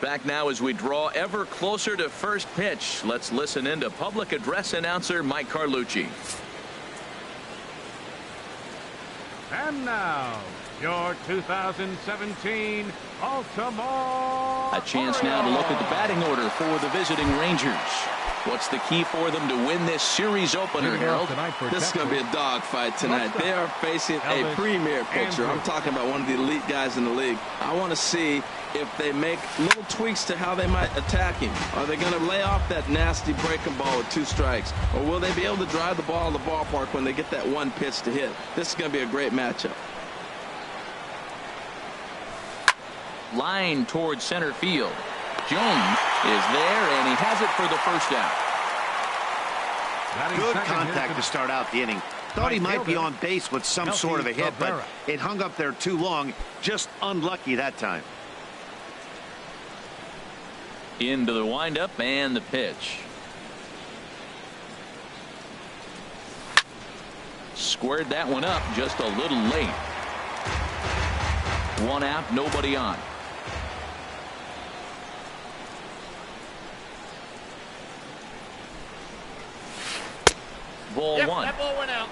Back now as we draw ever closer to first pitch. Let's listen in to public address announcer Mike Carlucci. And now, your 2017 Baltimore A chance now to look at the batting order for the visiting Rangers. What's the key for them to win this series opener, Harold? This is going to be a dogfight tonight. They are facing a premier pitcher. I'm talking about one of the elite guys in the league. I want to see if they make little tweaks to how they might attack him. Are they going to lay off that nasty breaking ball with 2 strikes? Or will they be able to drive the ball in the ballpark when they get that one pitch to hit? This is going to be a great matchup. Line towards center field. Jones is there, and he has it for the first out. Good contact to start out the inning. Thought he might be on base with some sort of a hit, but it hung up there too long. Just unlucky that time. Into the windup and the pitch. Squared that one up just a little late. 1 out, nobody on. Ball 1. That ball went out.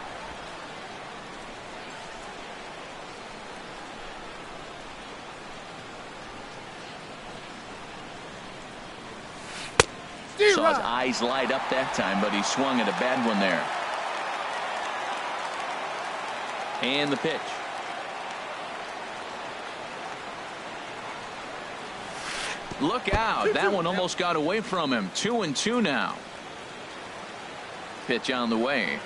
Saw his eyes light up that time, but he swung at a bad one there. And the pitch. Look out. That one almost got away from him. 2-2 now. Pitch on the way.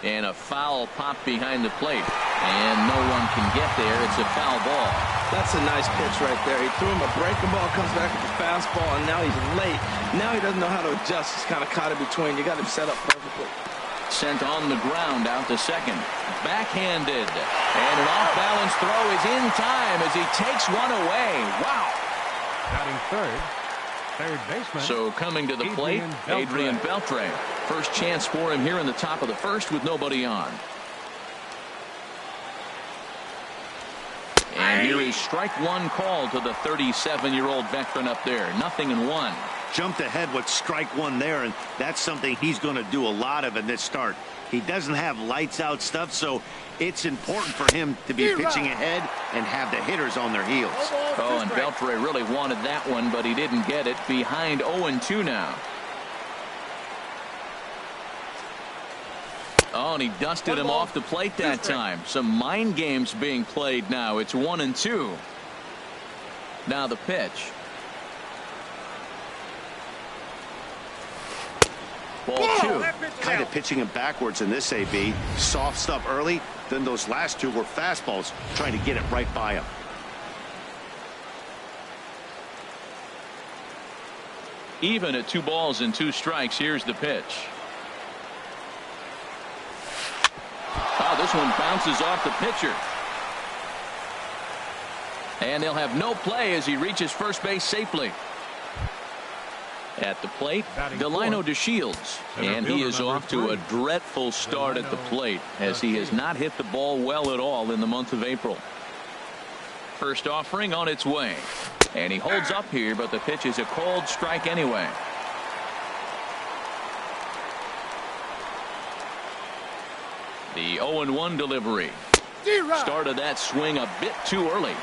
And a foul pop behind the plate. And no one can get there. It's a foul ball. That's a nice pitch right there. He threw him a breaking ball, comes back with the fastball, and now he's late. Now he doesn't know how to adjust. He's kind of caught in between. You got him set up perfectly. Sent on the ground out to second. Backhanded. And an off-balance throw is in time as he takes one away. Wow. Batting third baseman. So coming to the plate, Adrian Beltre. First chance for him here in the top of the first with nobody on. And here is strike 1 call to the 37-year-old veteran up there. 0-1. Jumped ahead with strike 1 there, and that's something he's going to do a lot of in this start. He doesn't have lights out stuff, so it's important for him to be pitching ahead and have the hitters on their heels. Oh, and Beltre really wanted that one, but he didn't get it. Behind 0-2 now. Oh, and he dusted him off the plate that time. Some mind games being played now. It's 1-2. Now the pitch. Ball 2. Kind of pitching him backwards in this AB. Soft stuff early. Then those last 2 were fastballs, trying to get it right by him. Even at 2 balls and 2 strikes. Here's the pitch. Oh, this one bounces off the pitcher. And they'll have no play as he reaches first base safely. At the plate, Delino DeShields. And he is off to a dreadful start at the plate as he has not hit the ball well at all in the month of April. First offering on its way. And he holds up here, but the pitch is a cold strike anyway. The 0-1 delivery. Started that swing a bit too early.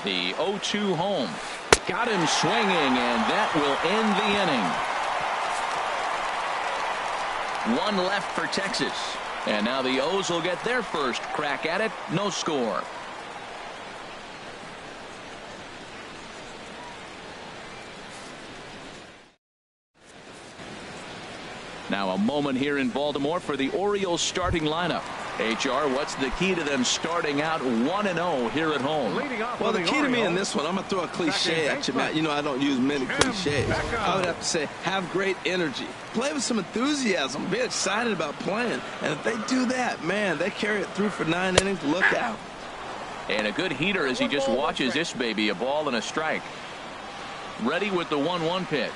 The 0-2 home. Got him swinging, and that will end the inning. 1 left for Texas. And now the O's will get their first crack at it. No score. Now a moment here in Baltimore for the Orioles starting lineup. HR, what's the key to them starting out 1-0 here at home? Well, the key to me in this one, I'm going to throw a cliche at you, Matt. You know I don't use many cliches. I would have to say have great energy. Play with some enthusiasm. Be excited about playing. And if they do that, man, they carry it through for 9 innings. Look out. And a good heater as he just watches this baby. A ball and a strike. Ready with the 1-1 pitch.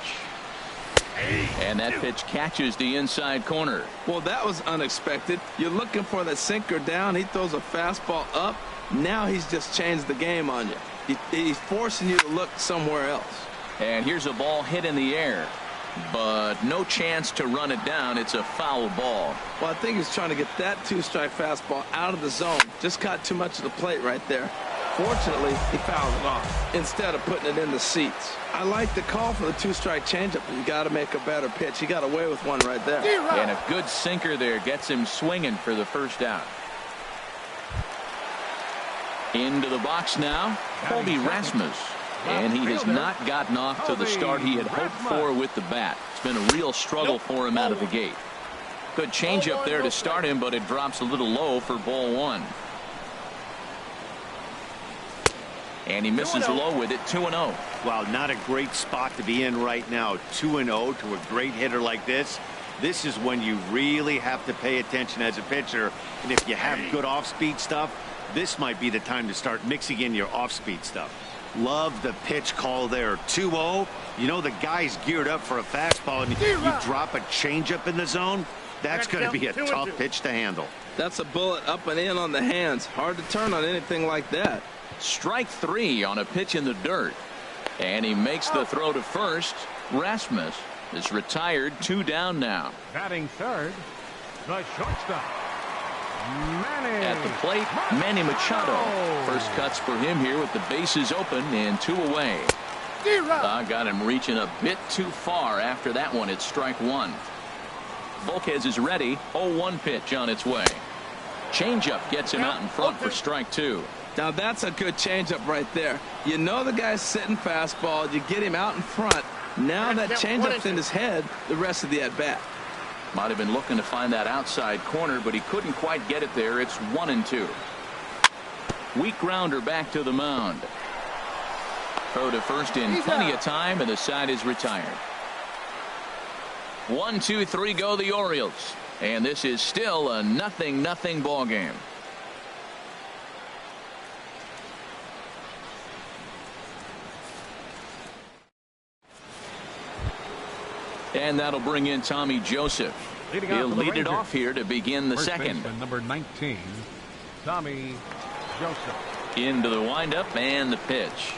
And that pitch catches the inside corner. Well, that was unexpected. You're looking for the sinker down. He throws a fastball up. Now he's just changed the game on you. He's forcing you to look somewhere else. And here's a ball hit in the air, but no chance to run it down. It's a foul ball. Well, I think he's trying to get that 2-strike fastball out of the zone. Just caught too much of the plate right there. Fortunately, he fouled it off instead of putting it in the seats. I like the call for the 2-strike changeup. You got to make a better pitch. He got away with one right there. And a good sinker there gets him swinging for the first out. Into the box now, Colby Rasmus. And he has not gotten off to the start he had hoped for with the bat. It's been a real struggle for him out of the gate. Good changeup there to start him, but it drops a little low for ball one. And he misses low with it, 2-0. Well, not a great spot to be in right now. 2-0 to a great hitter like this. This is when you really have to pay attention as a pitcher. And if you have good off-speed stuff, this might be the time to start mixing in your off-speed stuff. Love the pitch call there. 2-0. You know the guy's geared up for a fastball, and you drop a changeup in the zone. That's going to be a tough pitch to handle. That's a bullet up and in on the hands. Hard to turn on anything like that. Strike three on a pitch in the dirt. And he makes the throw to first. Rasmus is retired, 2 down now. Batting third, the shortstop, Manny. At the plate, Manny Machado. First cuts for him here with the bases open and 2 away. Got him reaching a bit too far after that one. It's strike one. Volquez is ready. 0-1 pitch on its way. Changeup gets him out in front for strike two. Now that's a good changeup right there. You know the guy's sitting fastball. You get him out in front. Now that changeup's in his head the rest of the at-bat. Might have been looking to find that outside corner, but he couldn't quite get it there. It's 1-2. Weak grounder back to the mound. Throw to first in plenty of time, and the side is retired. 1-2-3 go the Orioles. And this is still a 0-0 ball game. And that'll bring in Tommy Joseph. He'll lead it off here to begin the second. Number 19, Tommy Joseph. Into the windup and the pitch.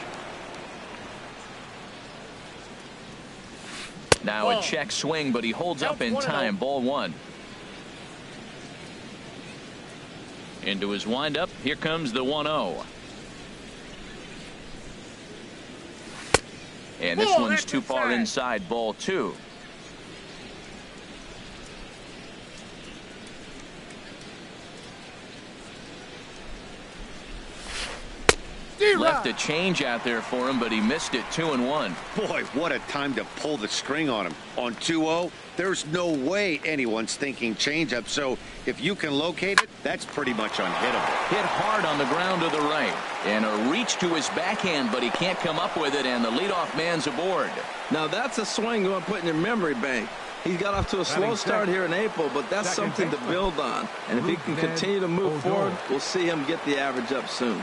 Now a check swing, but he holds up in time. Ball one. Into his windup. Here comes the 1-0. And this one's too far inside. Ball two. Left a change out there for him, but he missed it. 2-1. Boy, what a time to pull the string on him. On 2-0, there's no way anyone's thinking changeup. So if you can locate it, that's pretty much unhittable. Hit hard on the ground to the right. And a reach to his backhand, but he can't come up with it, and the leadoff man's aboard. Now that's a swing you want to put in your memory bank. He's got off to a slow start here in April, but that's something to build on. And if he can continue to move forward, we'll see him get the average up soon.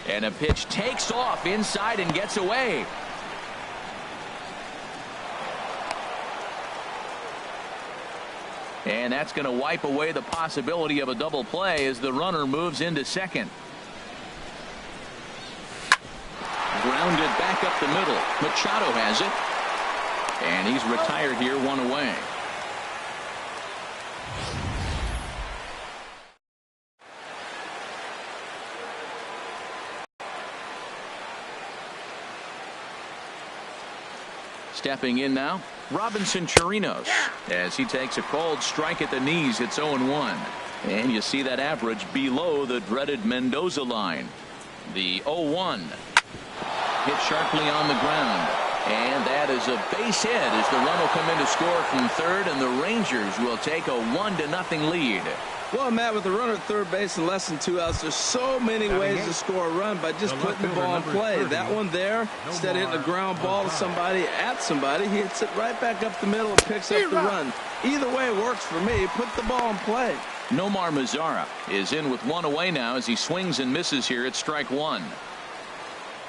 And a pitch takes off inside and gets away. And that's going to wipe away the possibility of a double play as the runner moves into second. Grounded back up the middle. Machado has it. And he's retired here, 1 away. Stepping in now, Robinson Chirinos, as he takes a called strike at the knees. It's 0-1. And you see that average below the dreaded Mendoza line. The 0-1. Hit sharply on the ground. And that is a base hit as the run will come in to score from third, and the Rangers will take a 1-0 lead. Well, Matt, with the runner at third base and less than 2 outs, there's so many ways to score a run by just putting the ball in play. That one there, instead of hitting a ground ball to somebody, he hits it right back up the middle and picks up the run. Either way works for me. Put the ball in play. Nomar Mazara is in with one away now as he swings and misses here at strike one.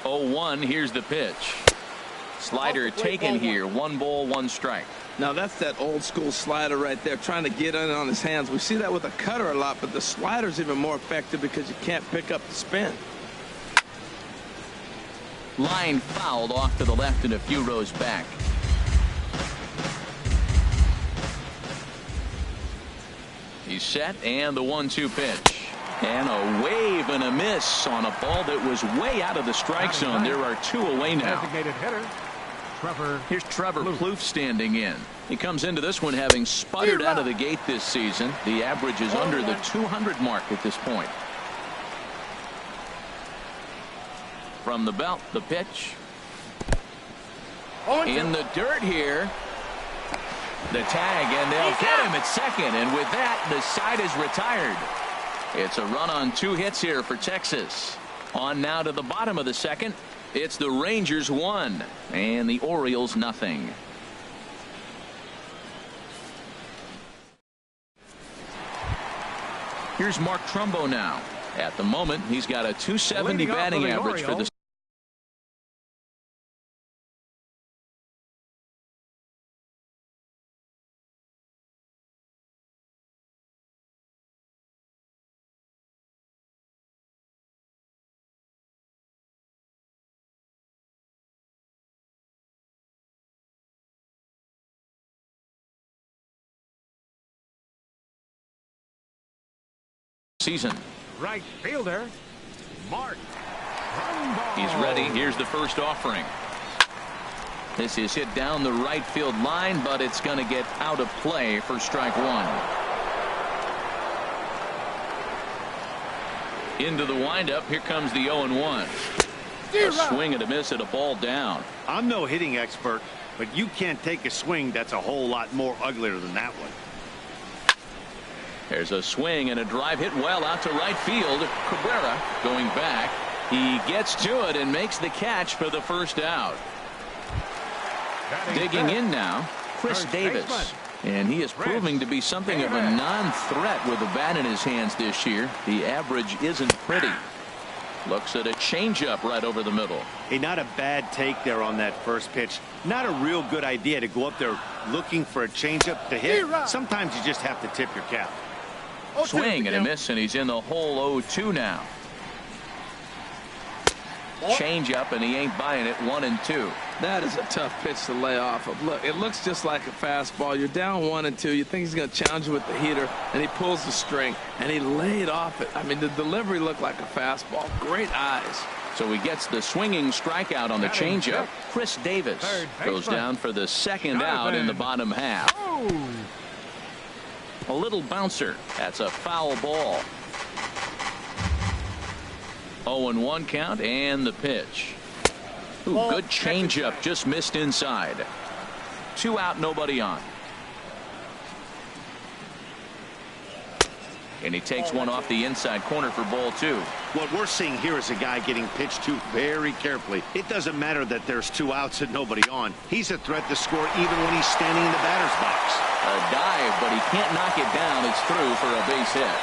0-1. Here's the pitch. Slider taken here. 1 ball, 1 strike. Now that's that old school slider right there, trying to get in on his hands. We see that with a cutter a lot, but the slider's even more effective because you can't pick up the spin. Line fouled off to the left and a few rows back. He's set, and the 1-2 pitch. And a wave and a miss on a ball that was way out of the strike zone. There are 2 away now. Designated hitter, Here's Trevor Plouffe standing in. He comes into this one having sputtered out of the gate this season. The average is under the 200 mark at this point. From the belt, the pitch. In the dirt here. The tag, and they'll get him at second. And with that, the side is retired. It's a run on 2 hits here for Texas. On now to the bottom of the second. It's the Rangers 1 and the Orioles nothing. Here's Mark Trumbo now. At the moment, he's got a .270 batting average for the season. right fielder, Mark Trumbo. He's ready. Here's the first offering. This is hit down the right field line, but it's going to get out of play for strike 1. Into the windup. Here comes the 0-1. A swing and a miss at a ball down. I'm no hitting expert, but you can't take a swing that's a whole lot more uglier than that one. There's a swing and a drive hit well out to right field. Cabrera going back. He gets to it and makes the catch for the first out. Digging in now, Chris Davis. And he is proving to be something of a non-threat with the bat in his hands this year. The average isn't pretty. Looks at a changeup right over the middle. Hey, not a bad take there on that first pitch. Not a real good idea to go up there looking for a changeup to hit. Sometimes you just have to tip your cap. Swing and a miss, and he's in the hole 0-2 now. Change up, and he ain't buying it. 1-2. That is a tough pitch to lay off of. Look, it looks just like a fastball. You're down 1-2. You think he's going to challenge you with the heater, and he pulls the string, and he laid off it. I mean, the delivery looked like a fastball. Great eyes. So he gets the swinging strikeout on the changeup. Chris Davis goes down for the second out in the bottom half. A little bouncer. That's a foul ball. 0-1 count and the pitch. Ooh, good changeup, just missed inside. 2 out, nobody on. And he takes one off the inside corner for ball 2. What we're seeing here is a guy getting pitched to very carefully. It doesn't matter that there's 2 outs and nobody on. He's a threat to score even when he's standing in the batter's box. A dive, but he can't knock it down. It's through for a base hit.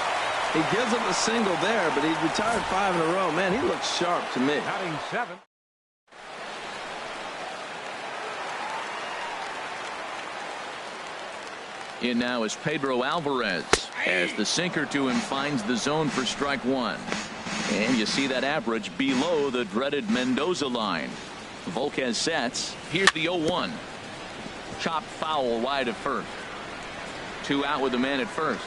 He gives up a single there, but he's retired 5 in a row. Man, he looks sharp to me. Batting 7. In now is Pedro Alvarez as the sinker to him finds the zone for strike 1. And you see that average below the dreaded Mendoza line. Volquez sets. Here's the 0-1. Chopped foul wide of first. 2 out with the man at first.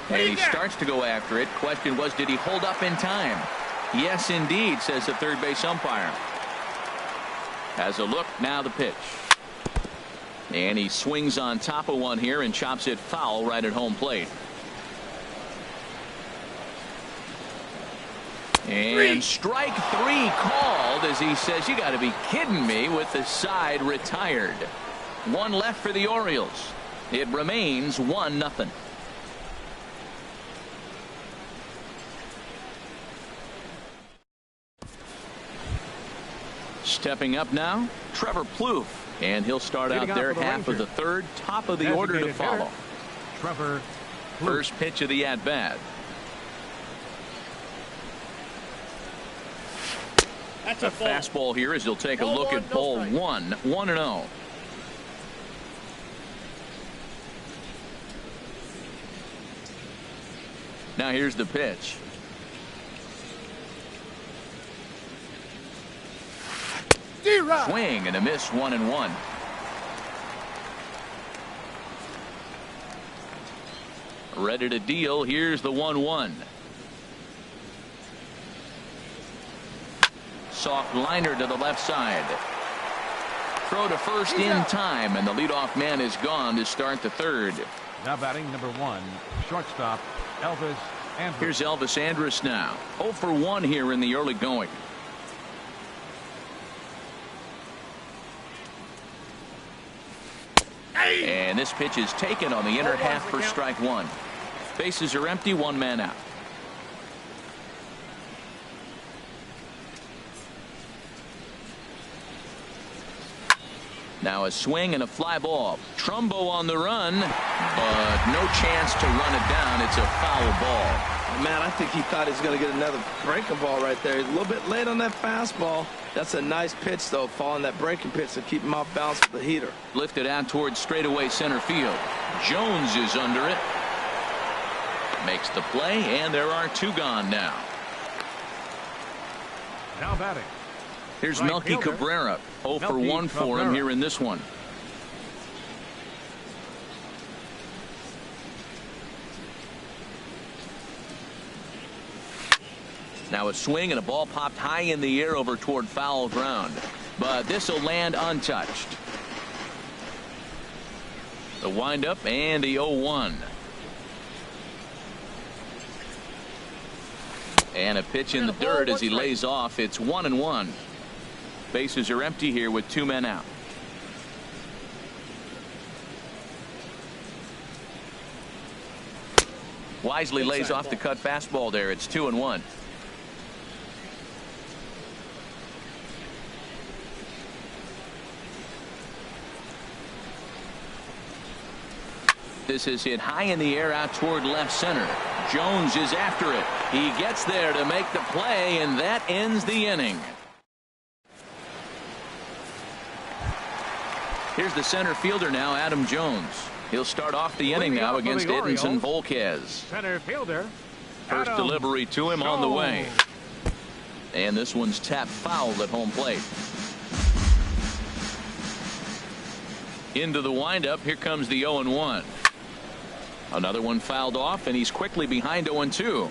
And he starts to go after it. Question was, did he hold up in time? Yes, indeed, says the third base umpire. Has a look, now the pitch. And he swings on top of one here and chops it foul right at home plate. And strike 3 called as he says, you got to be kidding me, with the side retired. 1 left for the Orioles. It remains 1-0. Stepping up now, Trevor Plouffe, and he'll start out there half of the third, top of the order to follow. Trevor Plouffe. First pitch of the at-bat. That's A a ball. fastball here as he'll take a look at ball one, 1-0. Now here's the pitch. Swing and a miss, 1-1. Ready to deal. Here's the 1-1. Soft liner to the left side. Throw to first in time, and the leadoff man is gone to start the third. Now batting number 1, shortstop Elvis Andrus. Here's Elvis Andrus now. 0 for 1 here in the early going. And this pitch is taken on the inner half for strike one. Bases are empty, 1 man out. Now a swing and a fly ball. Trumbo on the run, but no chance to run it down. It's a foul ball. Man, I think he thought he was going to get another breaking ball right there. He's a little bit late on that fastball. That's a nice pitch, though, following that breaking pitch to keep him off balance with the heater. Lifted out towards straightaway center field. Jones is under it. Makes the play, and there are 2 gone now. Now batting. Here's Right Melky fielder. Cabrera. 0 for Melky 1 for him Cabrera. here in this one. Now a swing and a ball popped high in the air over toward foul ground. But this will land untouched. The windup and the 0-1. And a pitch in the dirt as he lays off. It's 1-1. Bases are empty here with 2 men out. Wisely lays off the cut fastball there. It's 2-1. This is hit high in the air out toward left center. Jones is after it. He gets there to make the play, and that ends the inning. Here's the center fielder now, Adam Jones. He'll start off the inning now against Edinson Volquez. Center fielder. First Adam delivery to him on the way. Jones. And this one's tapped foul at home plate. Into the windup. Here comes the 0-1. Another one fouled off, and he's quickly behind 0-2.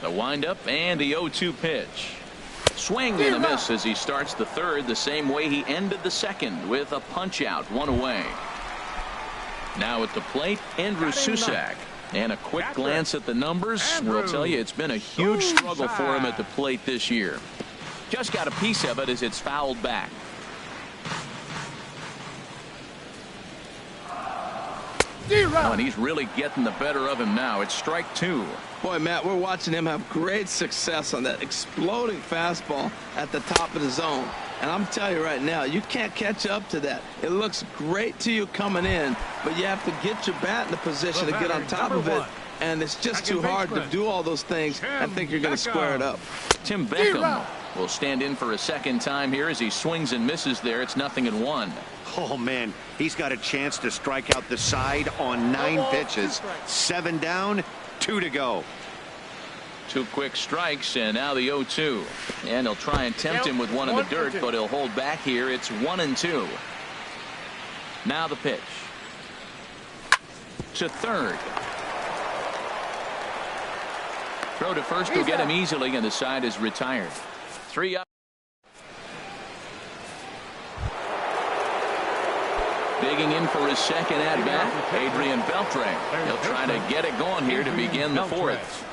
The windup and the 0-2 pitch. Swing and a miss as he starts the third the same way he ended the second with a punch out, 1 away. Now at the plate, Andrew Susac. And a quick glance at the numbers will tell you it's been a huge struggle for him at the plate this year. Just got a piece of it as it's fouled back. Oh, and he's really getting the better of him now. It's strike 2. Boy, Matt, we're watching him have great success on that exploding fastball at the top of the zone. And I'm telling you right now, you can't catch up to that. It looks great to you coming in, but you have to get your bat in the position to get on top of it. And it's just too hard to do all those things and think you're going to square it up. Tim Beckham will stand in for a second time here as he swings and misses there. It's 0-1. Oh, man, he's got a chance to strike out the side on 9 pitches. 7 down, 2 to go. 2 quick strikes, and now the 0-2. And he'll try and tempt him with one in the dirt, but he'll hold back here. It's 1-2. Now the pitch. To third. Throw to first will get him easily, and the side is retired. 3 up. Digging in for his second at-bat, Adrian Beltre. He'll try to get it going here to begin the fourth.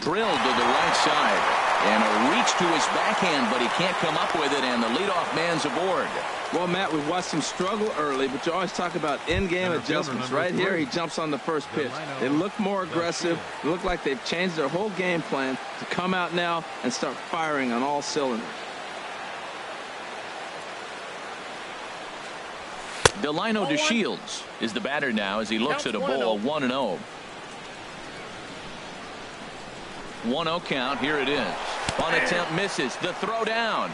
Drilled to the right side. And a reach to his backhand, but he can't come up with it, and the leadoff man's aboard. Well, Matt, we've watched him struggle early, but you always talk about in-game adjustments. Right here, he jumps on the first pitch. They look more aggressive. It look like they've changed their whole game plan to come out now and start firing on all cylinders. Delino DeShields is the batter now as he looks at a ball 1-0. 1-0 count. Here it is. On attempt misses. The throw down.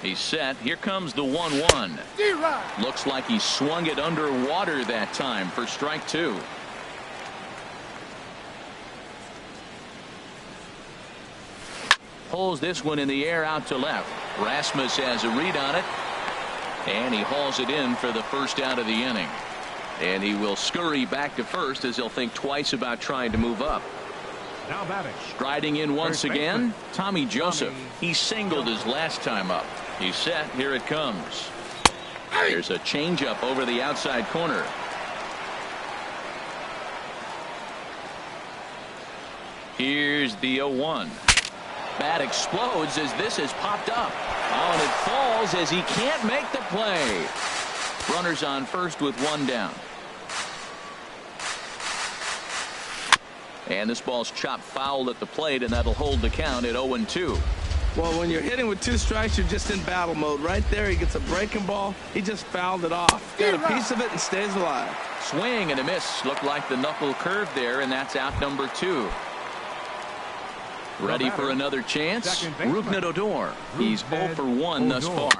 He's set. Here comes the 1-1. Looks like he swung it underwater that time for strike two. Pulls this one in the air out to left. Rasmus has a read on it, and he hauls it in for the first out of the inning. And he will scurry back to first as he'll think twice about trying to move up. Now batting. Striding in once again, Tommy Joseph. He singled his last time up. He's set. Here it comes. There's a changeup over the outside corner. Here's the 0-1. Bat explodes as this has popped up. Oh, and it falls as he can't make the play. Runners on first with one down. And this ball's chopped foul at the plate, and that'll hold the count at 0-2. Well, when you're hitting with two strikes, you're just in battle mode. Right there, he gets a breaking ball. He just fouled it off. Got a piece of it and stays alive. Swing and a miss. Looked like the knuckle curve there, and that's out number 2. Ready for another chance? Rougned Odor. He's 0 for 1 thus far.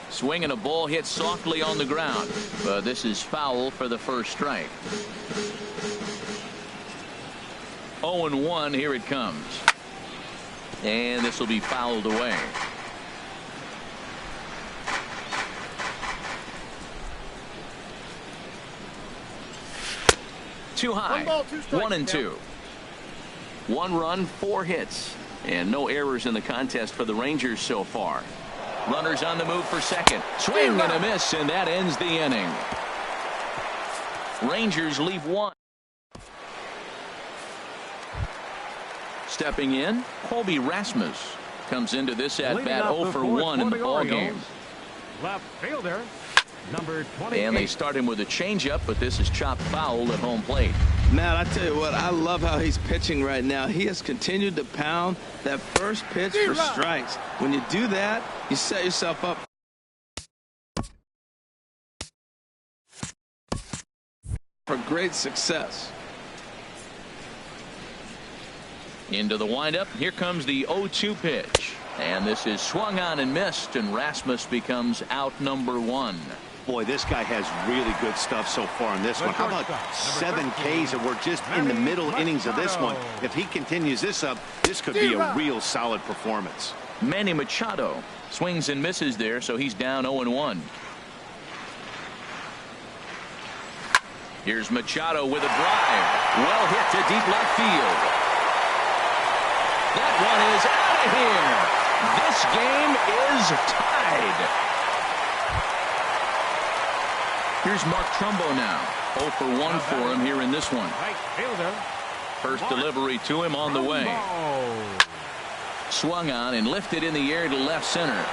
Swinging a ball hit softly on the ground, but this is foul for the first strike. 0-1. Here it comes. And this will be fouled away. Too high. 1-2. 1 run, 4 hits, and no errors in the contest for the Rangers so far. Runners on the move for second. Swing and a miss, and that ends the inning. Rangers leave 1. Stepping in, Colby Rasmus comes into this at bat 0 for 1 in the ball game. Left fielder, number 28. And they start him with a changeup, but this is chopped foul at home plate. Matt, I tell you what, I love how he's pitching right now. He has continued to pound that first pitch for strikes. When you do that, you set yourself up for great success. Into the windup. Here comes the 0-2 pitch. And this is swung on and missed, and Rasmus becomes out number 1. Boy, this guy has really good stuff so far in this one. How about 7 Ks, and we're just in the middle innings of this one. If he continues this up, this could be a real solid performance. Manny Machado swings and misses there, so he's down 0-1. Here's Machado with a drive. Well hit to deep left field. That one is out of here. This game is tied. Here's Mark Trumbo now. 0 for 1 for him here in this one. Right fielder. First delivery to him on the way. Swung on and lifted in the air to left center.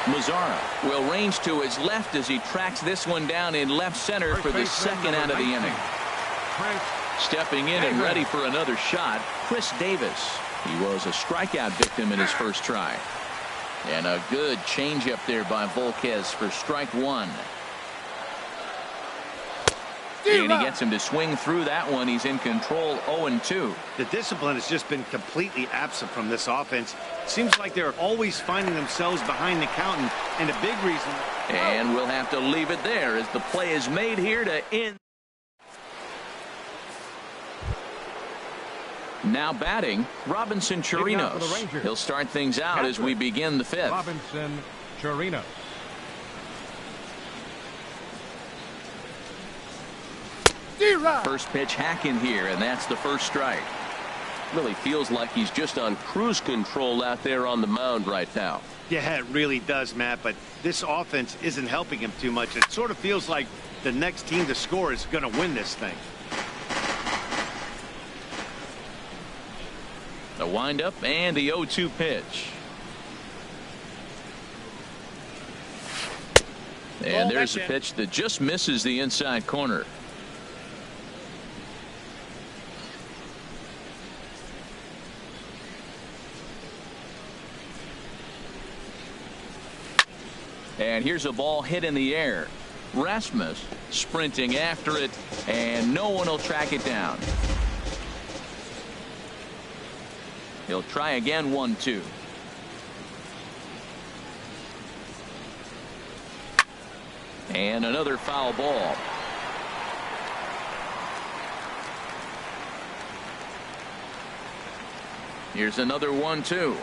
Mazzara will range to his left as he tracks this one down in left center for the second out of the inning. Stepping in and ready for another shot, Chris Davis. He was a strikeout victim in his first try. And a good changeup there by Volquez for strike 1. And he gets him to swing through that one. He's in control 0-2. The discipline has just been completely absent from this offense. Seems like they're always finding themselves behind the count, and a big reason. And we'll have to leave it there as the play is made here to end. Now batting, Robinson Chirinos. He'll start things out as we begin the 5th. Robinson Chirinos. First pitch hack in here, and that's the first strike. Really feels like he's just on cruise control out there on the mound right now. Yeah, it really does, Matt, but this offense isn't helping him too much. It sort of feels like the next team to score is going to win this thing. The windup and the 0-2 pitch. And there's a pitch that just misses the inside corner. And here's a ball hit in the air. Rasmus sprinting after it, and no one will track it down. He'll try again, 1-2. And another foul ball. Here's another 1-2.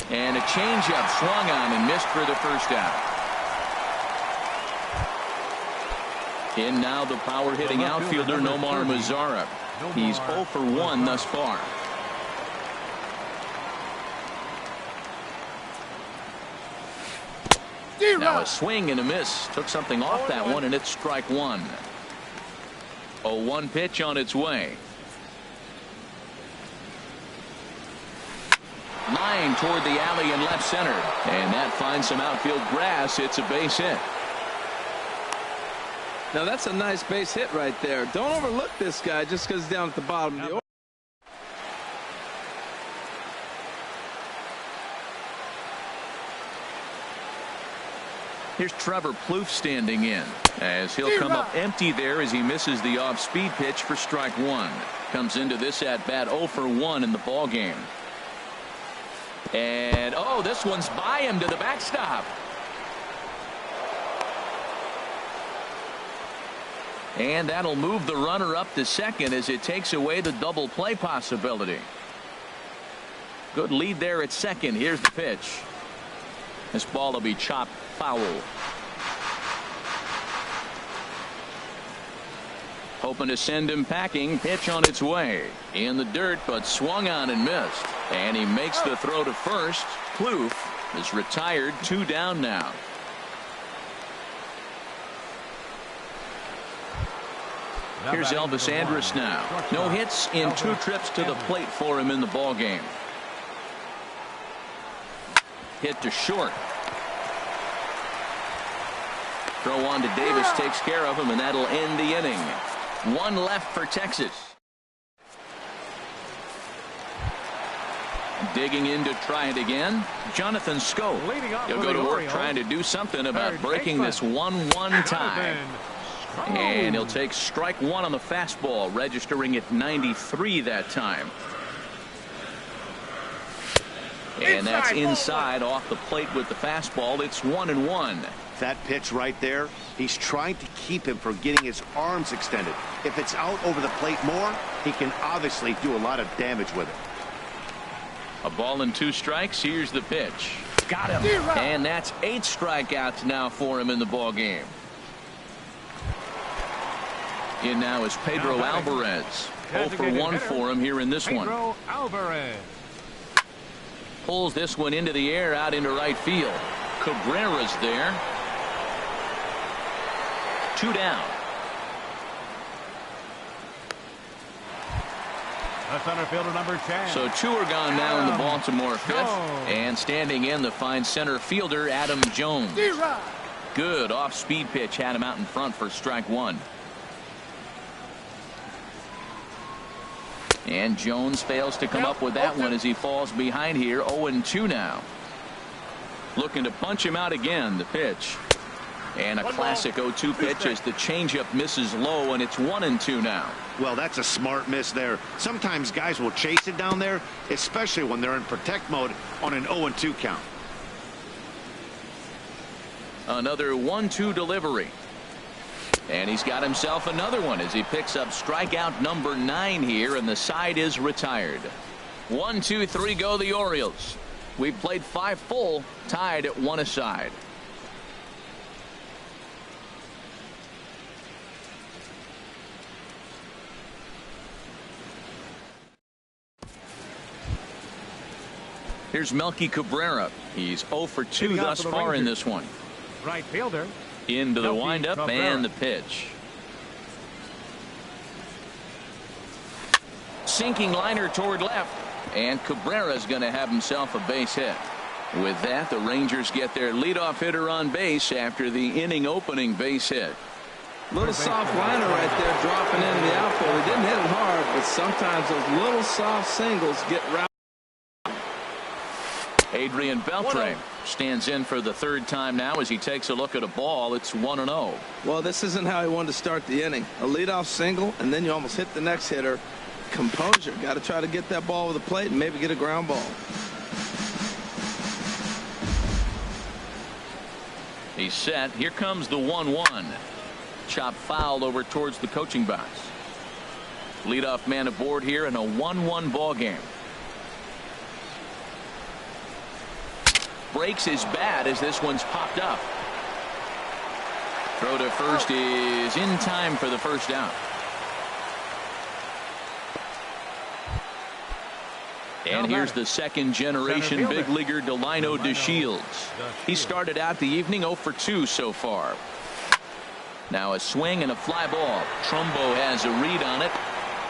And a changeup swung on and missed for the first out. In now the power hitting outfielder Nomar Mazara. He's 0 for 1 thus far. Now a swing and a miss. Took something off that one, and it's strike one. 0-1 pitch on its way. Line toward the alley in left center. And that finds some outfield grass. It's a base hit. Now that's a nice base hit right there. Don't overlook this guy just because he's down at the bottom of the order. Here's Trevor Plouffe standing in, as he'll come up empty there as he misses the off-speed pitch for strike one. Comes into this at-bat 0 for 1 in the ball game. And oh, this one's by him to the backstop. And that'll move the runner up to second as it takes away the double play possibility. Good lead there at second. Here's the pitch. This ball will be chopped foul. Hoping to send him packing. Pitch on its way. In the dirt, but swung on and missed. And he makes the throw to first. Plouffe is retired. 2 down now. Here's Elvis Andrus now. No hits in 2 trips to the plate for him in the ball game. Hit to short. Throw on to Davis takes care of him, and that'll end the inning. 1 left for Texas. Digging in to try it again. Jonathan Scope. He'll go to work trying to do something about breaking this 1-1 tie. And he'll take strike one on the fastball, registering at 93 that time. And that's inside off the plate with the fastball. It's 1-1. That pitch right there, he's trying to keep him from getting his arms extended. If it's out over the plate more, he can obviously do a lot of damage with it. A ball and 2 strikes. Here's the pitch. Got him. And that's 8 strikeouts now for him in the ball game. In now is Pedro Alvarez. 0 for 1 for him here in this one. Pedro Alvarez. Pulls this one into the air out into right field. Cabrera's there. 2 down. The center fielder number 10. So 2 are gone now in the Baltimore 5th. And standing in the fine center fielder Adam Jones. Good off-speed pitch had him out in front for strike one. And Jones fails to come up with that one as he falls behind here. 0-2 now. Looking to punch him out again. The pitch. And a classic 0-2 pitch as the changeup misses low, and it's 1-2 now. Well, that's a smart miss there. Sometimes guys will chase it down there, especially when they're in protect mode on an 0-2 count. Another 1-2 delivery. And he's got himself another one as he picks up strikeout number 9 here, and the side is retired. 1, 2, 3 go the Orioles. We've played 5 full, tied at 1 aside. Here's Melky Cabrera. He's 0 for 2 thus far in this one. Right fielder. Into the Melky windup Cabrera. and the pitch. Sinking liner toward left. And Cabrera's going to have himself a base hit. With that, the Rangers get their leadoff hitter on base after the inning opening base hit. Little soft liner right there dropping into the outfield. He didn't hit it hard, but sometimes those little soft singles get routed. Adrian Beltre stands in for the third time now as he takes a look at a ball. It's 1-0. Well, this isn't how he wanted to start the inning. A leadoff single, and then you almost hit the next hitter. Composure. Got to try to get that ball over the plate and maybe get a ground ball. He's set. Here comes the 1-1. Chop foul over towards the coaching box. Leadoff man aboard here in a 1-1 ball game. Breaks his bat as this one's popped up. Throw to first is in time for the first out. And here's the second generation big leaguer Delino DeShields. He started out the evening 0 for 2 so far. Now a swing and a fly ball. Trumbo has a read on it.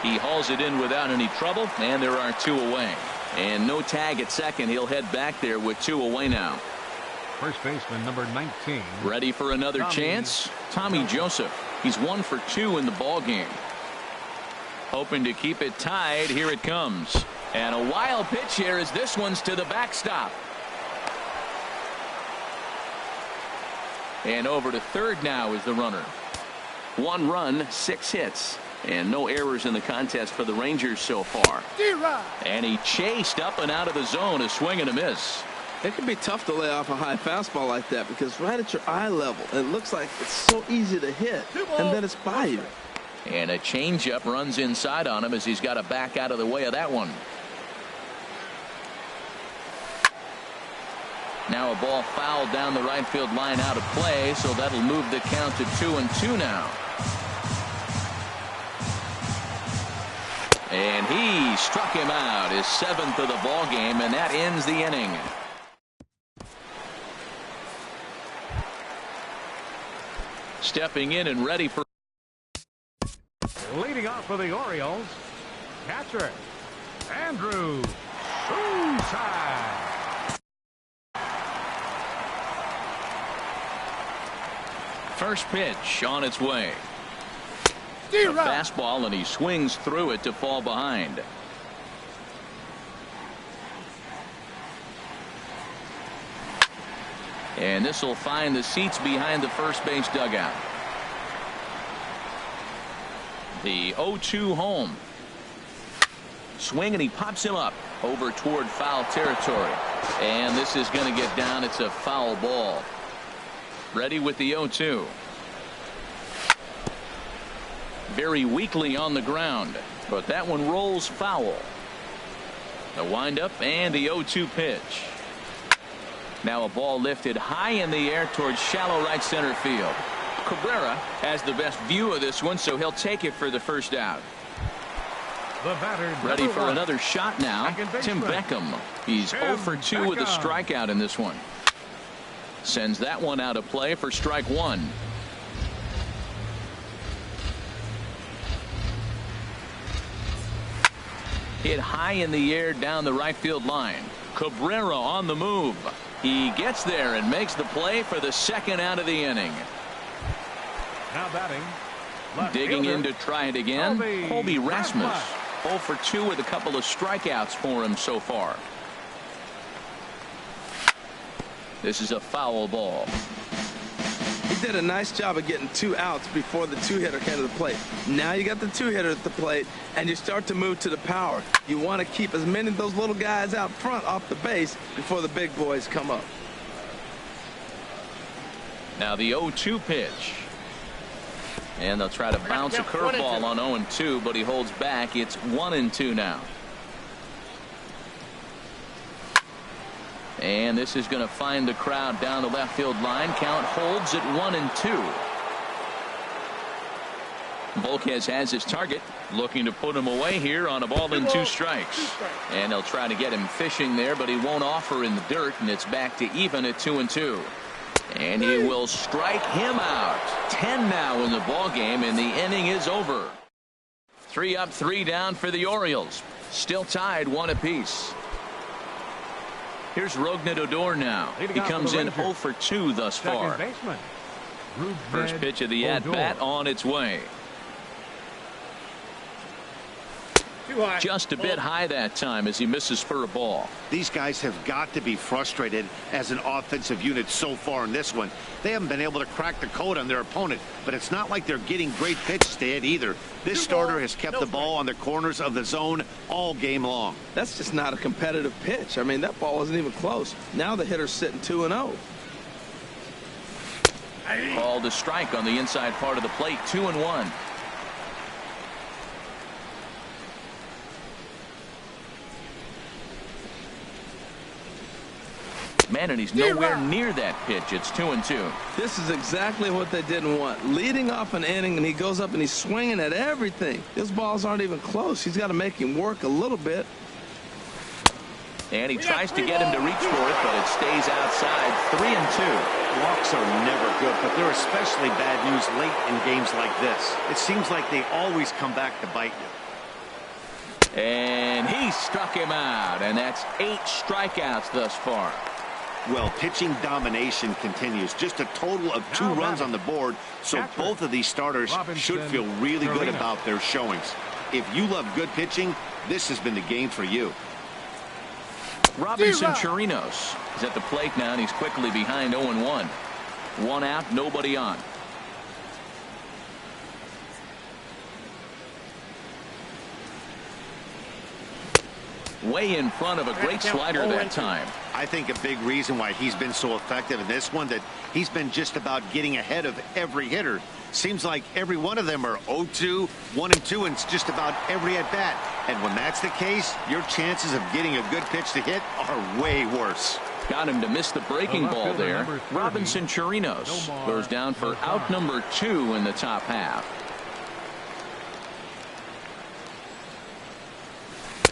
He hauls it in without any trouble, and there are 2 away. And no tag at second. He'll head back there with 2 away now. First baseman number 19. Ready for another chance? Tommy Joseph. He's 1 for 2 in the ball game. Hoping to keep it tied. Here it comes. And a wild pitch here as this one's to the backstop. And over to third now is the runner. 1 run, 6 hits. And no errors in the contest for the Rangers so far. And he chased up and out of the zone. A swing and a miss. It can be tough to lay off a high fastball like that because right at your eye level, it looks like it's so easy to hit, and then it's by you. And a changeup runs inside on him as he's got to back out of the way of that one. Now a ball fouled down the right field line out of play, so that'll move the count to 2-2 now. And he struck him out, his 7th of the ball game, and that ends the inning. Stepping in and ready for Leading off for the Orioles, catcher Andrew Suicide. first pitch on its way. A fastball, and he swings through it to fall behind. And this will find the seats behind the first base dugout. The 0-2 home. Swing, and he pops him up over toward foul territory. And this is going to get down. It's a foul ball. Ready with the 0-2. Very weakly on the ground, but that one rolls foul. The windup and the 0-2 pitch. Now a ball lifted high in the air towards shallow right center field. Cabrera has the best view of this one, so he'll take it for the first out. The batter, ready for another shot now. Tim Beckham. He's 0 for 2 with a strikeout in this one. Sends that one out of play for strike one. Hit high in the air down the right field line. Cabrera on the move. He gets there and makes the play for the second out of the inning. Now batting. Digging in to try it again. Colby Rasmus. 0 for 2 with a couple of strikeouts for him so far. This is a foul ball. He did a nice job of getting 2 outs before the 2-hitter came to the plate. Now you got the 2-hitter at the plate, and you start to move to the power. You want to keep as many of those little guys out front off the base before the big boys come up. Now the 0-2 pitch. And they'll try to bounce a curveball on 0-2, but he holds back. It's 1-2 now. And this is going to find the crowd down the left field line. Count holds at 1-2. Volquez has his target, looking to put him away here on a ball and 2 strikes. And they'll try to get him fishing there, but he won't offer in the dirt, and it's back to even at 2-2. And he will strike him out. 10 now in the ball game, and the inning is over. 3 up, 3 down for the Orioles. Still tied 1 apiece. Here's Rougned Odor now. He comes in 0 for 2 thus far. First pitch of the at-bat on its way. Just a bit high that time as he misses for a ball. These guys have got to be frustrated as an offensive unit so far in this one. They haven't been able to crack the code on their opponent, but it's not like they're getting great pitches to hit either. This starter has kept the ball on the corners of the zone all game long. That's just not a competitive pitch. I mean, that ball wasn't even close. Now the hitter's sitting 2-0. Called a strike on the inside part of the plate. 2-1. Man, and he's nowhere near that pitch. It's 2-2. This is exactly what they didn't want. Leading off an inning, and he goes up and he's swinging at everything. His balls aren't even close. He's got to make him work a little bit. And he tries to get him to reach for it, but it stays outside. 3-2. Walks are never good, but they're especially bad news late in games like this. It seems like they always come back to bite you. And he struck him out, and that's 8 strikeouts thus far. Well, pitching domination continues. Just a total of 2 runs on the board, so both of these starters should feel really good about their showings. If you love good pitching, this has been the game for you. Robinson Chirinos is at the plate now, and he's quickly behind 0-1. 1 out, nobody on. Way in front of a great slider that time. I think a big reason why he's been so effective in this one, that he's been just about getting ahead of every hitter. Seems like every one of them are 0-2, 1-2, and it's just about every at-bat. And when that's the case, your chances of getting a good pitch to hit are way worse. Got him to miss the breaking ball there. Robinson Chirinos goes down for out number 2 in the top half.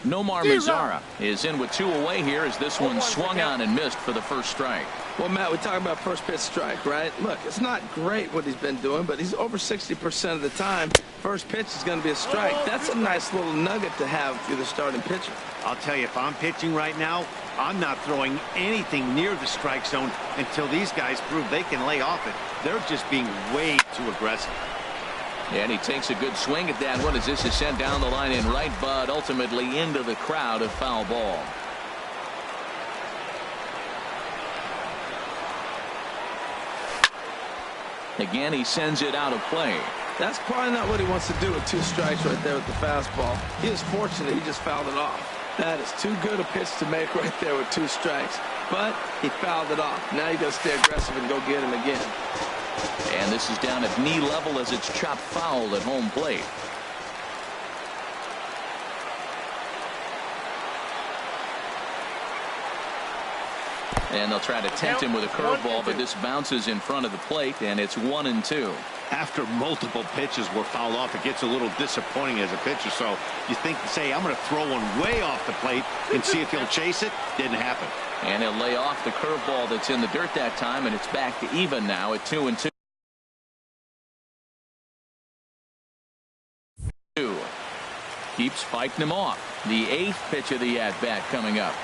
Nomar Mazara is in with 2 away here as this one swung on and missed for the first strike. Well, Matt, we talk about first pitch strike, right? Look, it's not great what he's been doing, but he's over 60% of the time. First pitch is going to be a strike. That's a nice little nugget to have for the starting pitcher. I'll tell you, if I'm pitching right now, I'm not throwing anything near the strike zone until these guys prove they can lay off it. They're just being way too aggressive. And he takes a good swing at that one as this is sent down the line in right, but ultimately into the crowd, a foul ball. Again, he sends it out of play. That's probably not what he wants to do with 2 strikes right there with the fastball. He is fortunate he just fouled it off. That is too good a pitch to make right there with 2 strikes. But he fouled it off. Now you got to stay aggressive and go get him again. And this is down at knee level as it's chopped foul at home plate. And they'll try to tempt him with a curveball, but this bounces in front of the plate, and it's 1-2. After multiple pitches were fouled off, it gets a little disappointing as a pitcher. So you think, say, I'm going to throw one way off the plate and see if he'll chase it. Didn't happen. And he'll lay off the curveball that's in the dirt that time, and it's back to even now at 2-2. Keeps spiking him off. The 8th pitch of the at-bat coming up.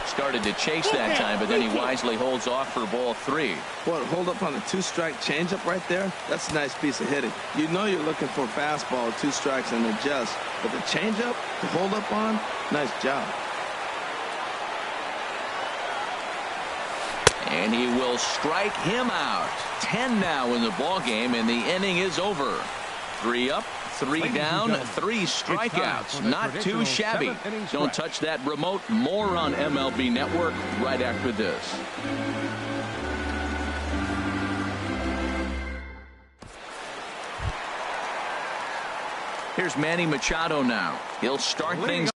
Started to chase that time, but then he wisely holds off for ball 3. What, hold up on a 2-strike changeup right there? That's a nice piece of hitting. You know you're looking for a fastball, 2 strikes and adjust. But the changeup to hold up on, nice job. And he will strike him out. 10 now in the ball game, and the inning is over. 3 up, 3 down, 3 strikeouts. Not too shabby. Don't touch that remote. More on MLB Network right after this. Here's Manny Machado now. He'll start things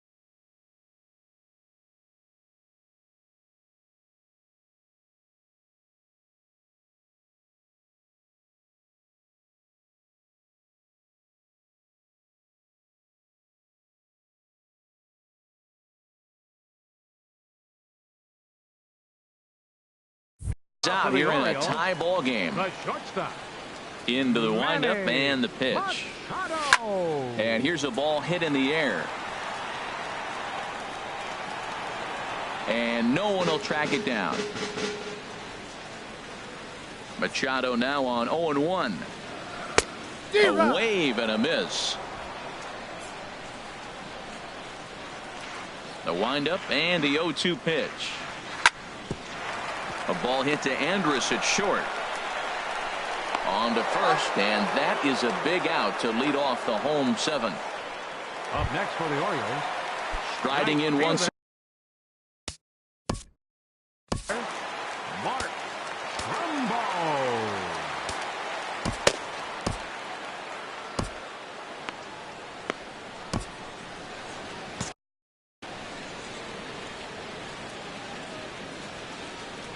Out here in a tie ball game. The shortstop. Into the windup and the pitch. And here's a ball hit in the air. And no one will track it down. Machado now on 0-1. A wave and a miss. The windup and the 0-2 pitch. A ball hit to Andrus at short. On to first, and that is a big out to lead off the home 7th. Up next for the Orioles. Striding in one. Mark Trumbo.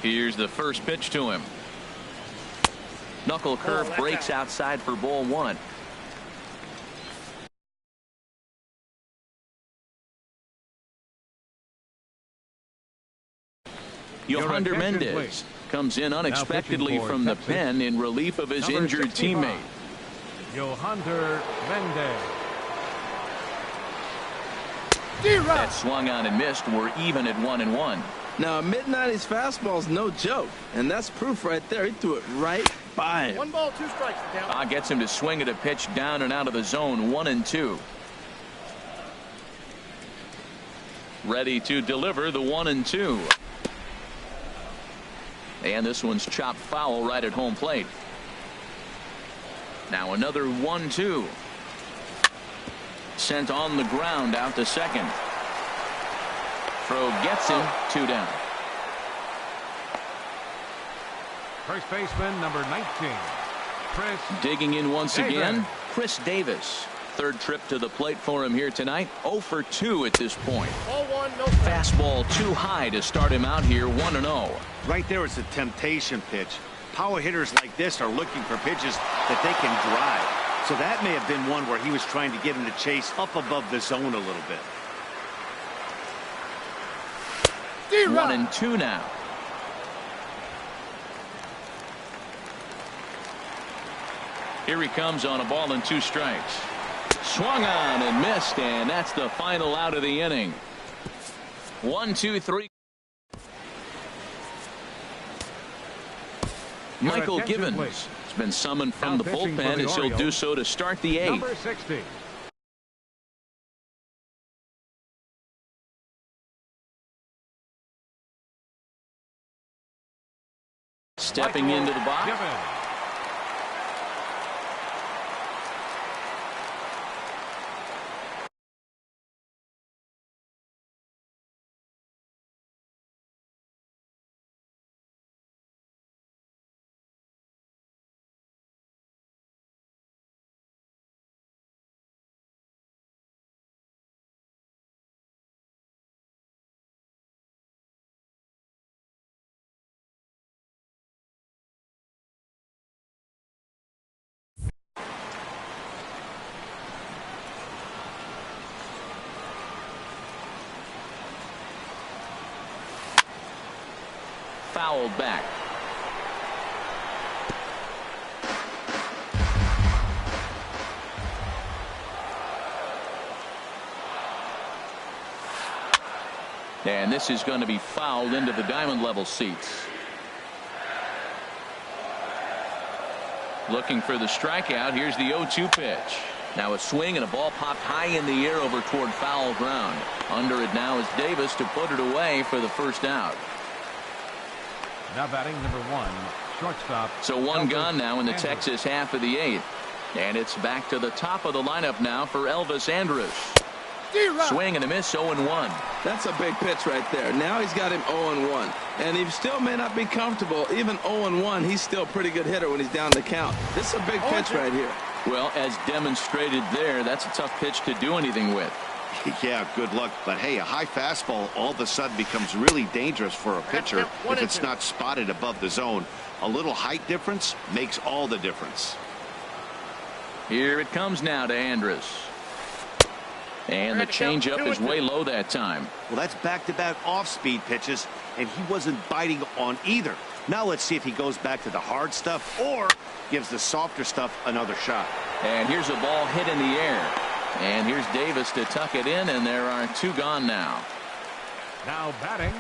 Here's the first pitch to him. Knuckle curve breaks outside for ball 1. Yohander Mendez comes in unexpectedly from the pen in relief of his injured teammate. Yohander Mendez. That swung on and missed. We're even at 1-1. Now, a mid-90s fastball's no joke, and that's proof right there. He threw it right by him. 1 ball, 2 strikes. Gets him to swing at a pitch down and out of the zone. 1-2. Ready to deliver the 1-2. And this one's chopped foul right at home plate. Now another 1-2. Sent on the ground out to second. Throw gets him. 2 down. First baseman number 19. Chris digging in once again. Davis. Chris Davis. Third trip to the plate for him here tonight. 0 for 2 at this point. Ball 1, no fastball too high to start him out here. 1-0. Right there is a temptation pitch. Power hitters like this are looking for pitches that they can drive. So that may have been one where he was trying to get him to chase up above the zone a little bit. 1-2 now. Here he comes on a ball and 2 strikes. Swung on and missed, and that's the final out of the inning. 1-2-3. Michael Givens has been summoned from the bullpen as he'll do so to start the 8th. Number 60. Stepping into the box. Givens. Fouled back. And this is going to be fouled into the diamond level seats. Looking for the strikeout. Here's the 0-2 pitch. Now a swing and a ball popped high in the air over toward foul ground. Under it now is Davis to put it away for the first out. Now batting number 1, shortstop. So 1 gone now in the Texas half of the 8th. And it's back to the top of the lineup now for Elvis Andrus. Swing and a miss. 0-1. That's a big pitch right there. Now he's got him 0-1. And he still may not be comfortable. Even 0-1, he's still a pretty good hitter when he's down the count. This is a big pitch right here. Well, as demonstrated there, that's a tough pitch to do anything with. Yeah, good luck. But hey, a high fastball all of a sudden becomes really dangerous for a pitcher if it's not spotted above the zone. A little height difference makes all the difference. Here it comes now to Andrus. And the changeup is way low that time. Well, that's back-to-back off-speed pitches, and he wasn't biting on either. Now let's see if he goes back to the hard stuff or gives the softer stuff another shot. And here's a ball hit in the air. And here's Davis to tuck it in, and there are 2 gone now. Now batting,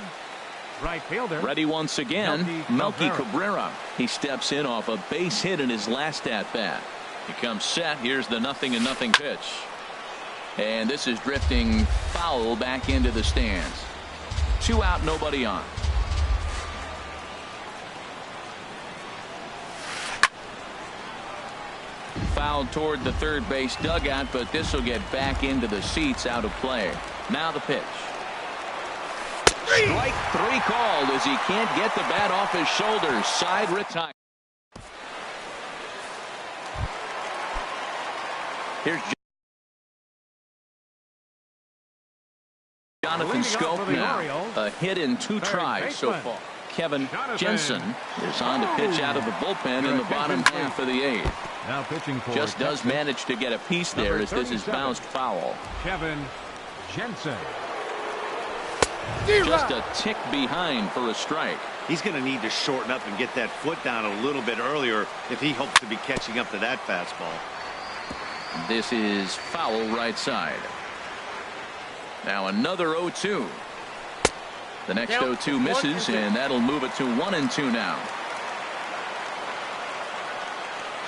right fielder. Ready once again, Melky Cabrera. He steps in off a base hit in his last at-bat. He comes set. Here's the 0-0 pitch. And this is drifting foul back into the stands. 2 out, nobody on. Fouled toward the third base dugout, but this will get back into the seats, out of play. Now the pitch. Strike 3 called as he can't get the bat off his shoulders. Side retire. Here's Jonathan Scope now. A hit in 2 tries so far. Kevin Jensen is on to pitch out of the bullpen in the bottom half of the 8th. Now pitching for just does manage to get a piece there as this is bounced foul. Kevin Jensen. Just a tick behind for a strike. He's going to need to shorten up and get that foot down a little bit earlier if he hopes to be catching up to that fastball. This is foul right side. Now another 0-2. The next 0-2 misses, and that'll move it to 1-2 now.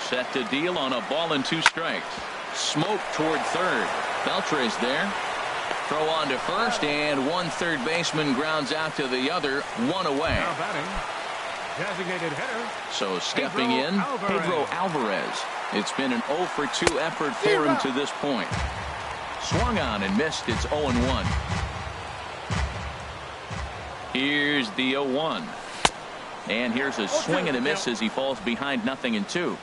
Set to deal on a ball and 2 strikes. Smoke toward third. Beltre's there. Throw on to first, and 1 third baseman grounds out to the other. 1 away. Now batting, designated hitter. So stepping in, Pedro Alvarez. It's been an 0 for 2 effort for him to this point. Swung on and missed. It's 0-1. Here's the 0-1. And here's a swing and a miss as he falls behind 0-2.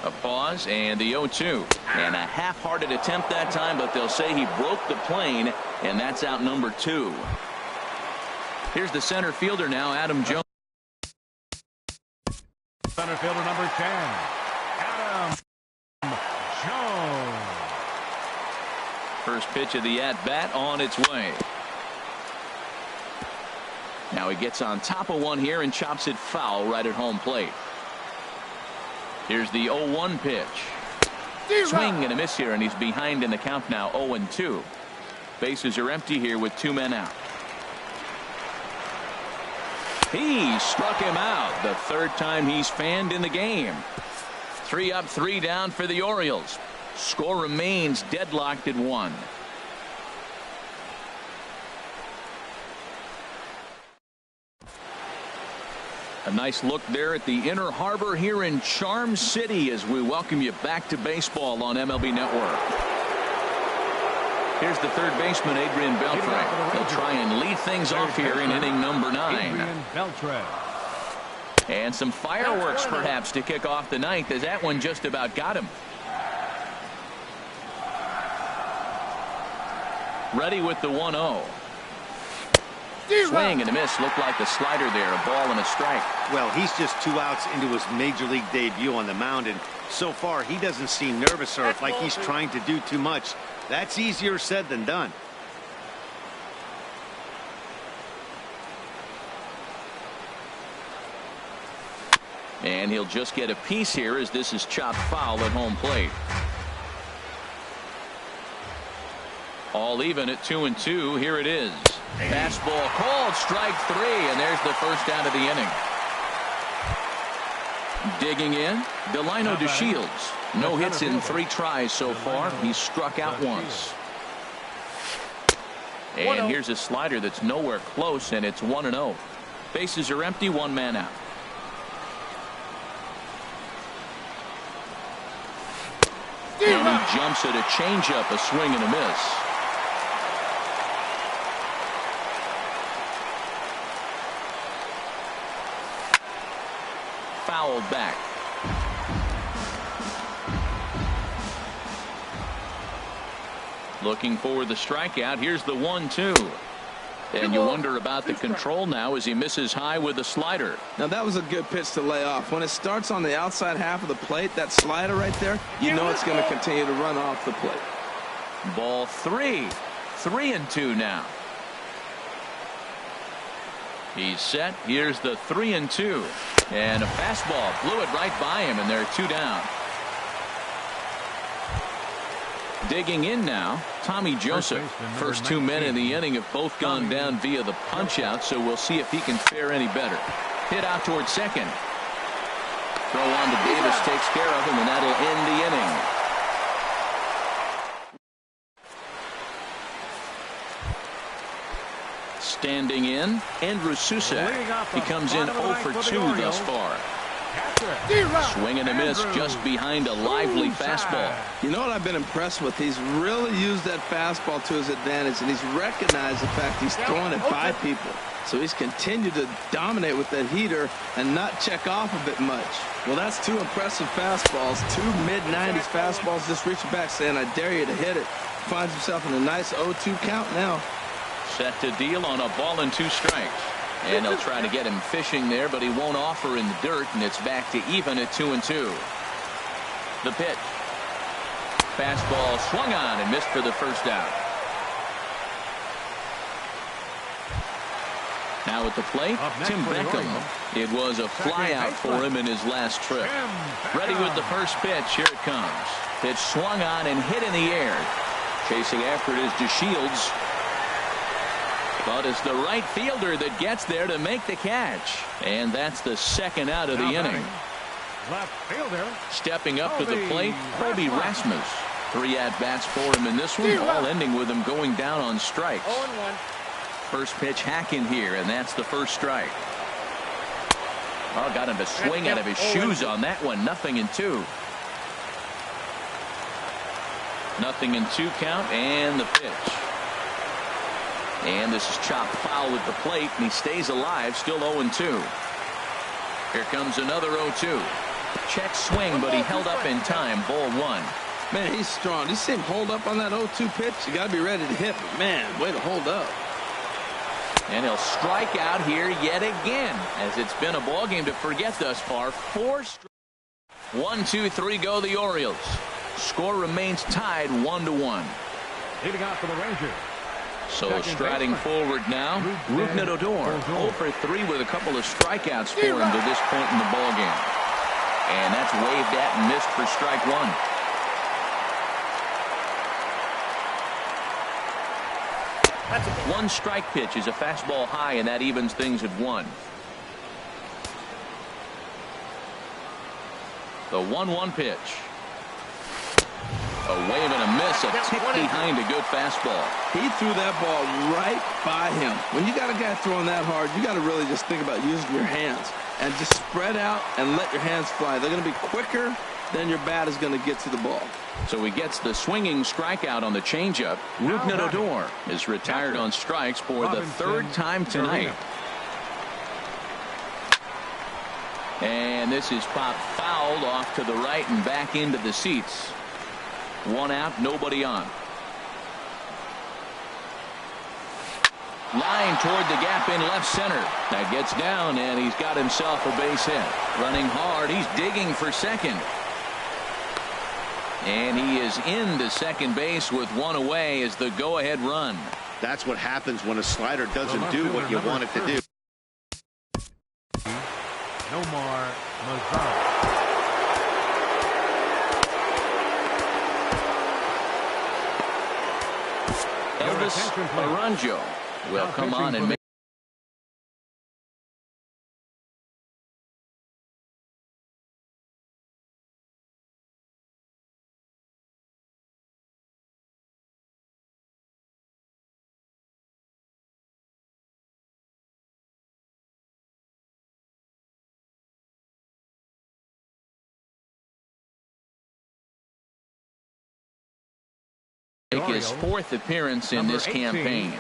A pause and the 0-2. And a half-hearted attempt that time, but they'll say he broke the plane, and that's out number 2. Here's the center fielder now, Adam Jones. Center fielder number 10, Adam Jones. First pitch of the at-bat on its way. Now he gets on top of one here and chops it foul right at home plate. Here's the 0-1 pitch. Swing and a miss here, and he's behind in the count now, 0-2. Bases are empty here with 2 men out. He struck him out, the 3rd time he's fanned in the game. 3 up, 3 down for the Orioles. Score remains deadlocked at 1. A nice look there at the Inner Harbor here in Charm City as we welcome you back to baseball on MLB Network. Here's the third baseman, Adrian Beltre. He'll try and lead things off here in inning number 9. And some fireworks perhaps to kick off the 9th, as that one just about got him. Ready with the 1-0. Swing and a miss. Looked like the slider there. A ball and a strike. Well, he's just 2 outs into his major league debut on the mound, and so far he doesn't seem nervous or like he's trying to do too much. That's easier said than done. And he'll just get a piece here as this is chopped foul at home plate. All even at 2-2. Here it is. Fastball called, strike 3, and there's the first out of the inning. Digging in, Delino DeShields. No hits in 3 tries so far. He's struck out once. And here's a slider that's nowhere close, and it's 1-0. Bases are empty, 1 man out. And he jumps at a changeup, a swing and a miss. Fouled back. Looking for the strikeout. Here's the 1-2. And you wonder about the control now as he misses high with the slider. Now that was a good pitch to lay off. When it starts on the outside half of the plate, that slider right there, you know it's going to continue to run off the plate. Ball 3. 3-2 now. He's set. Here's the 3-2. And a fastball blew it right by him, and they're 2 down. Digging in now, Tommy Joseph. First 2 men in the inning have both gone down via the punch-out, so we'll see if he can fare any better. Hit out towards second. Throw on to Davis takes care of him, and that'll end the inning. Standing in, Andrew Susak. He comes in 0 for 2 thus far. Swing and a miss just behind a lively fastball. You know what I've been impressed with? He's really used that fastball to his advantage, and he's recognized the fact he's throwing it by people. So he's continued to dominate with that heater and not check off of it much. Well, that's 2 impressive fastballs, 2 mid-90s fastballs just reaching back saying, I dare you to hit it. Finds himself in a nice 0-2 count now. Set to deal on a ball and 2 strikes. And they'll try to get him fishing there, but he won't offer in the dirt, and it's back to even at 2-2. The pitch. Fastball swung on and missed for the first out. Now at the plate, Tim Beckham. It was a flyout for him in his last trip. Ready with the first pitch. Here it comes. Pitch swung on and hit in the air. Chasing after it is DeShields. But it's the right fielder that gets there to make the catch. And that's the second out of the inning. Left fielder. Stepping up to the plate, Colby Rasmus. 3 at-bats for him in this one, all ending with him going down on strikes. 0-1. First pitch hacking here, and that's the first strike. Oh, got him to swing out of his shoes on that one. 0-2. 0-2 count, and the pitch. And this is chopped foul at the plate, and he stays alive, still 0-2. Here comes another 0-2. Check swing, but he held up in time. Ball 1. Man, he's strong. You see him hold up on that 0-2 pitch? You got to be ready to hit. But man, way to hold up. And he'll strike out here yet again, as it's been a ball game to forget thus far. 4 strikes. 1, 2, 3 go the Orioles. Score remains tied 1-1. Leading out for the Rangers. So striding forward now, Rougned Odor, 0 for 3 with a couple of strikeouts for him to this point in the ball game. And that's waved at and missed for strike 1. One strike pitch is a fastball high, and that evens things at 1. The 1-1 pitch. A wave and a miss, a tick behind a good fastball. He threw that ball right by him. When you got a guy throwing that hard, you got to really just think about using your hands and just spread out and let your hands fly. They're going to be quicker than your bat is going to get to the ball. So he gets the swinging strikeout on the changeup. Rougned Odor is retired on strikes for the 3rd time tonight. And this is popped fouled off to the right and back into the seats. 1 out, nobody on. Line toward the gap in left center. That gets down, and he's got himself a base hit. Running hard, he's digging for second. And he is into second base with 1 away as the go-ahead run. That's what happens when a slider doesn't do what you want it to do. Nomar Mazara. Elvis Aranjo will come on and make. Make his 4th appearance in this campaign.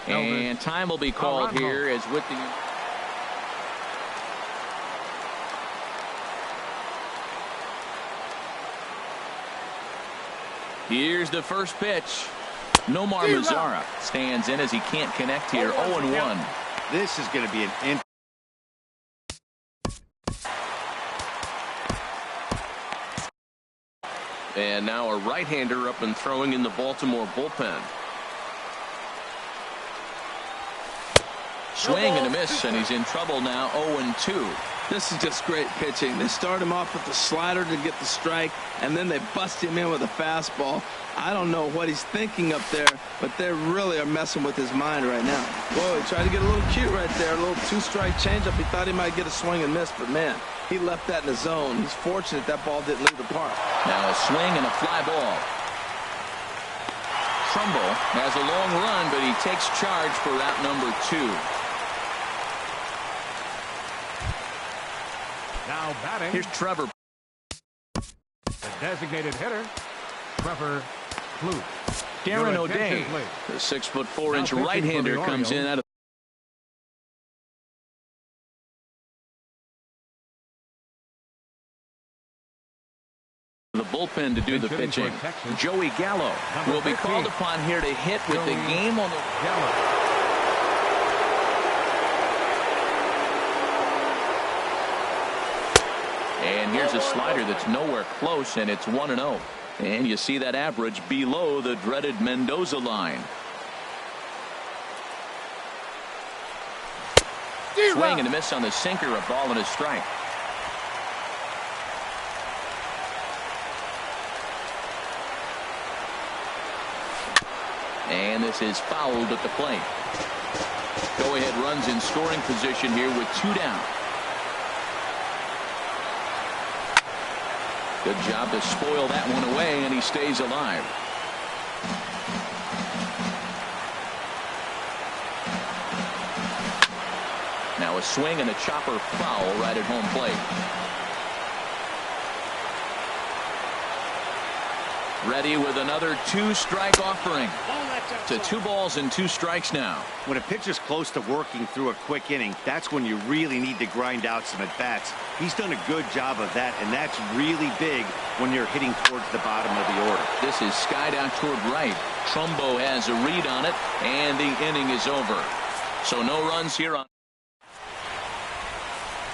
And time will be called here as with the. Here's the first pitch. Nomar Mazara stands in as he can't connect here. 0-1. This is going to be an And now a right-hander up and throwing in the Baltimore bullpen. swing and a miss, and he's in trouble now. 0-2. This is just great pitching. They start him off with the slider to get the strike, and then they bust him in with a fastball. I don't know what he's thinking up there, but they really are messing with his mind right now. Whoa, he tried to get a little cute right there, a little two-strike changeup. He thought he might get a swing and miss, but man, he left that in the zone. He's fortunate that ball didn't leave the park. Now a swing and a fly ball. Trumbo has a long run, but he takes charge for out number 2. Now batting. Here's Trevor. The designated hitter, Trevor Flute. Darren O'Day, the 6'4" right-hander, comes in out of the bullpen to do the pitching. Joey Gallo will be called upon here to hit with the game on the Gallo. And here's a slider that's nowhere close, and it's 1-0. And you see that average below the dreaded Mendoza line. Swing and a miss on the sinker, a ball and a strike. And this is fouled at the plate. Go-ahead runs in scoring position here with 2 down. Good job to spoil that one away, and he stays alive. Now a swing and a chopper foul right at home plate. Ready with another 2-strike offering. To 2 balls and 2 strikes now. When a pitcher's close to working through a quick inning, that's when you really need to grind out some at-bats. He's done a good job of that, and that's really big when you're hitting towards the bottom of the order. This is skied out toward right. Trumbo has a read on it, and the inning is over. So no runs here on.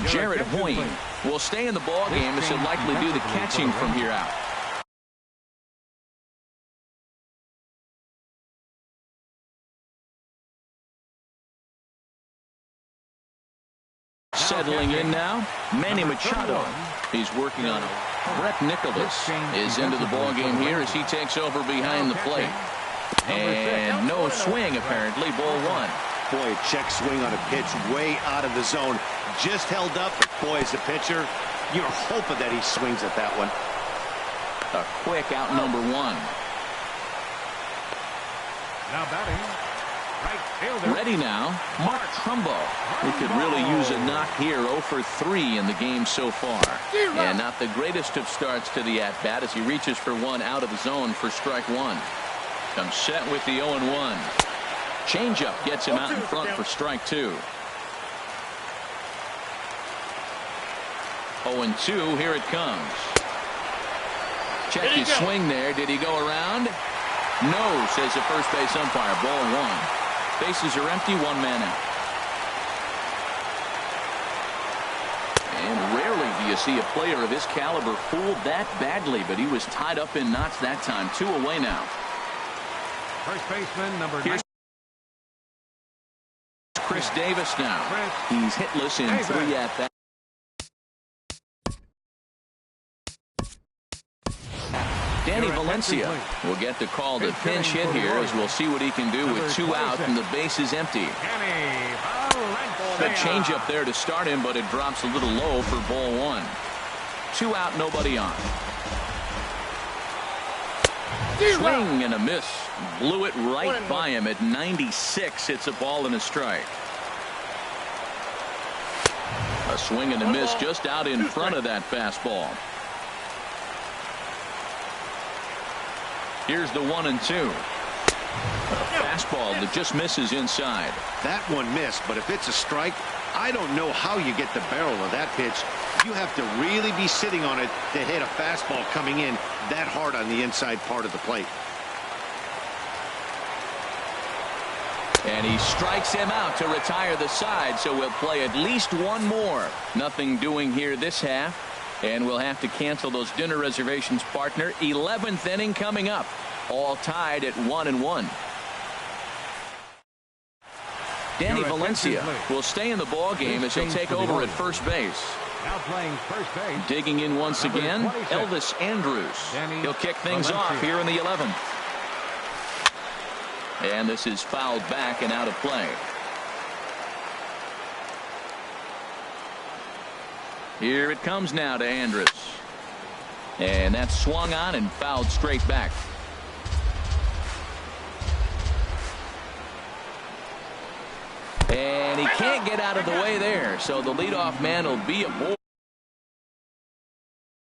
Jared Hoying will stay in the ballgame as he'll likely do the catching from here out. Settling in now, Manny Machado. He's working on it. Brett Nicholas is into the ballgame here as he takes over behind the plate. And no swing, apparently. Ball 1. Boy, a check swing on a pitch way out of the zone. Just held up, but boy, as a pitcher, you're hoping that he swings at that one. A quick out number 1. Now batting. Right fielder. Ready now, Mark Trumbo. He could really use a knock here. 0 for 3 in the game so far. And not the greatest of starts to the at-bat as he reaches for 1 out of the zone for strike 1. Comes set with the 0-1. Changeup gets him out in front for strike 2. 0-2, here it comes. Check his swing there. Did he go around? No, says the first base umpire. Ball 1. Bases are empty, 1 man out. And rarely do you see a player of his caliber fooled that badly, but he was tied up in knots that time. 2 away now. First baseman number 9. Here's Chris Davis now. He's hitless in 3 at-bats. Danny Valencia will get the call to pinch hit here as we'll see what he can do with 2 out and the base is empty. The changeup there to start him, but it drops a little low for ball 1. 2 out, nobody on. Swing and a miss. Blew it right by him at 96. It's a ball and a strike. A swing and a miss just out in front of that fastball. Here's the 1-2. A fastball that just misses inside. That one missed, but if it's a strike, I don't know how you get the barrel of that pitch. You have to really be sitting on it to hit a fastball coming in that hard on the inside part of the plate. And he strikes him out to retire the side, so we'll play at least 1 more. Nothing doing here this half. And we'll have to cancel those dinner reservations, partner. 11th inning coming up. All tied at 1-1. Danny Valencia will stay in the ball game as he'll take over at first base. Now playing first base. Digging in once again, Elvis Andrus. He'll kick things off here in the 11th. And this is fouled back and out of play. Here it comes now to Andrus. And that's swung on and fouled straight back. And he can't get out of the way there, so the leadoff man will be aboard.